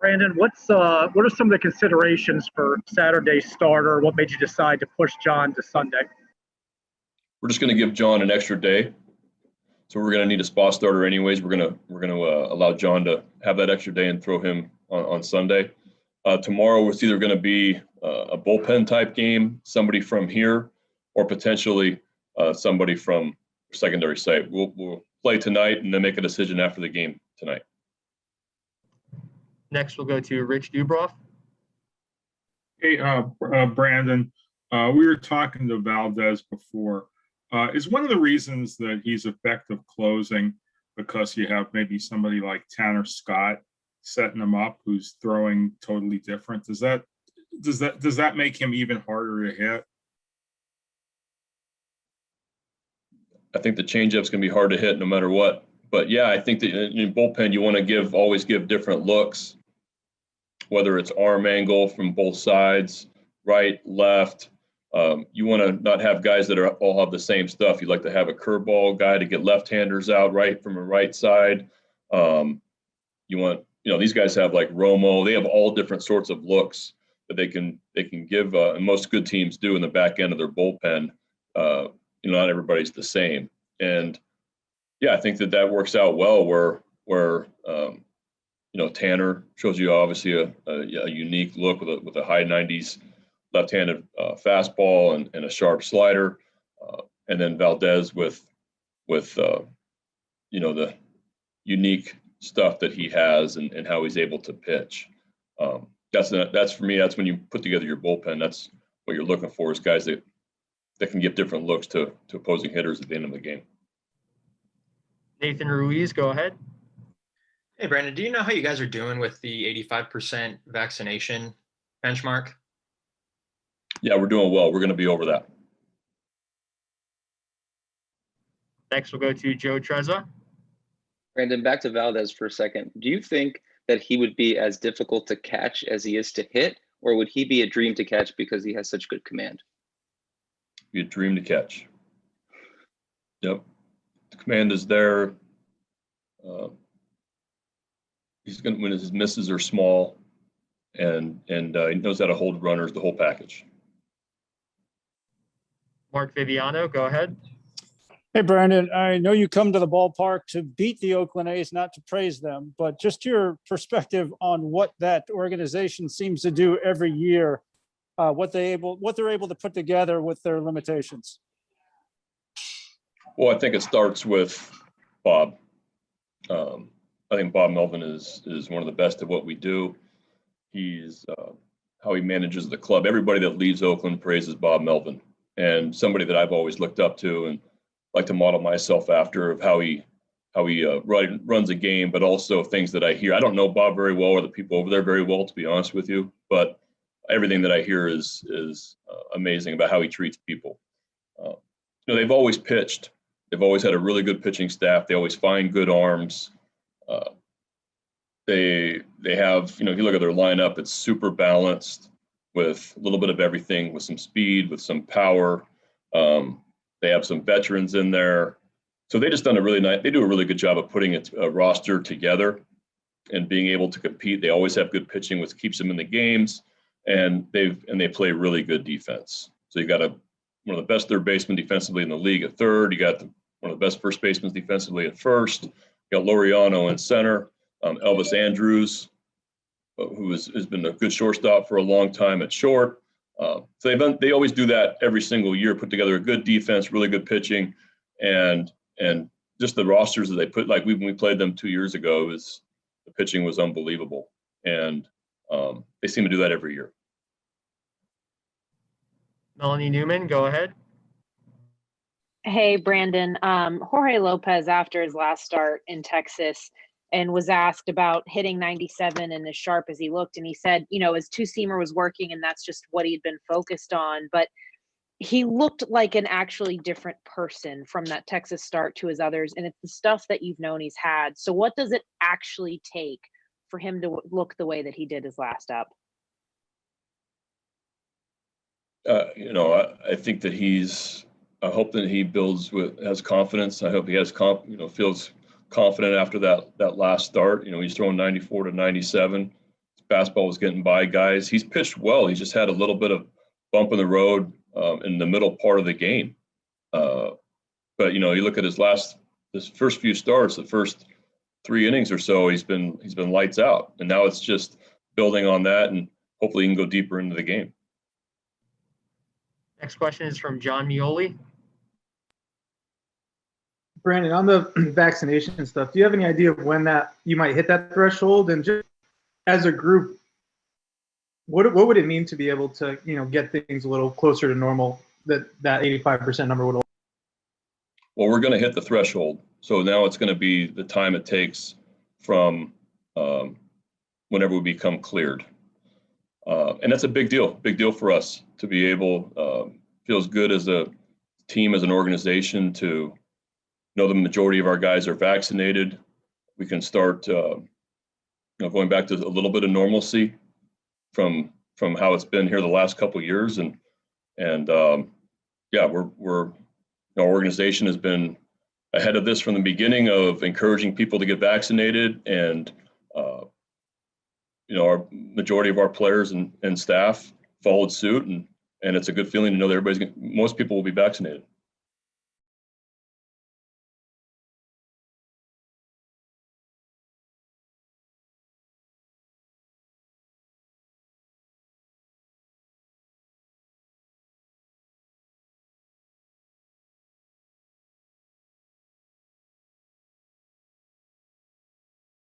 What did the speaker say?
Brandon, what are some of the considerations for Saturday's starter? What made you decide to push John to Sunday? We're just going to give John an extra day, so we're going to need a spot starter anyways. We're going to allow John to have that extra day and throw him on Sunday. Tomorrow it's either going to be a bullpen type game, somebody from here, or potentially somebody from secondary site. We'll play tonight and then make a decision after the game tonight. Next, we'll go to Rich Dubroff. Hey, Brandon, we were talking to Valdez before. Is one of the reasons that he's effective closing because you have maybe somebody like Tanner Scott setting him up who's throwing totally different? Does that make him even harder to hit? I think the changeup's going to be hard to hit no matter what. But yeah, I think that in bullpen you want to always give different looks, whether it's arm angle from both sides, right, left. You want to not have guys that all have the same stuff. You'd like to have a curveball guy to get left-handers out right from a right side. You want, these guys have like Romo. They have all different sorts of looks that they can give, and most good teams do in the back end of their bullpen. Not everybody's the same. And yeah, I think that works out well where Tanner shows you obviously a unique look with a high 90s left-handed fastball and a sharp slider, and then Valdez with the unique stuff that he has and how he's able to pitch. That's for me. That's when you put together your bullpen. That's what you're looking for, is guys that can give different looks to opposing hitters at the end of the game. Nathan Ruiz, go ahead. Hey, Brandon, do you know how you guys are doing with the 85% vaccination benchmark? Yeah, we're doing well. We're going to be over that. Next, we'll go to Joe Trezza. Brandon, back to Valdez for a second. Do you think that he would be as difficult to catch as he is to hit, or would he be a dream to catch because he has such good command? Be a dream to catch. Yep. The command is there. He's going when his misses are small, and he knows how to hold runners, the whole package. Mark Viviano, go ahead. Hey, Brandon, I know you come to the ballpark to beat the Oakland A's, not to praise them, but just your perspective on what that organization seems to do every year, what they're able to put together with their limitations. Well, I think it starts with Bob. I think Bob Melvin is one of the best at what we do. He's how he manages the club. Everybody that leaves Oakland praises Bob Melvin, and somebody that I've always looked up to and like to model myself after, of how he runs a game, but also things that I hear. I don't know Bob very well or the people over there very well, to be honest with you, but everything that I hear is amazing about how he treats people. They've always pitched. They've always had a really good pitching staff. They always find good arms. They have, if you look at their lineup, it's super balanced with a little bit of everything, with some speed, with some power. They have some veterans in there. So they just done they do a really good job of putting a roster together and being able to compete. They always have good pitching, which keeps them in the games, and they play really good defense. So you got one of the best third basemen defensively in the league at third. You got one of the best first basemen defensively at first. You got Laureano in center. Elvis Andrews, who has been a good shortstop for a long time at short. So they always do that every single year, put together a good defense, really good pitching, and just the rosters that they put, like when we played them 2 years ago, the pitching was unbelievable. And they seem to do that every year. Melanie Newman, go ahead. Hey, Brandon. Jorge Lopez, after his last start in Texas, and was asked about hitting 97 and as sharp as he looked, and he said, his two-seamer was working and that's just what he'd been focused on. But he looked like an actually different person from that Texas start to his others, and it's the stuff that you've known he's had. So what does it actually take for him to look the way that he did his last up? I think that I hope that he has confidence. I hope he has feels confident after that last start. He's throwing 94 to 97. It's fastball was getting by guys. He's pitched well. He's just had a little bit of bump in the road in the middle part of the game. But you look at his first few starts, the first 3 innings or so, he's been lights out, and now it's just building on that, and hopefully he can go deeper into the game. Next question is from John Mioli. Brandon, on the vaccination stuff, do you have any idea of when that you might hit that threshold? And just as a group, what would it mean to be able to get things a little closer to normal? That 85% number would. Well, we're going to hit the threshold, so now it's going to be the time it takes from whenever we become cleared, and that's a big deal for us to be able. Feels good as a team, as an organization, to know the majority of our guys are vaccinated. We can start going back to a little bit of normalcy from how it's been here the last couple of years, and yeah, our organization has been ahead of this from the beginning of encouraging people to get vaccinated, and our majority of our players and staff followed suit, and it's a good feeling to know that most people will be vaccinated.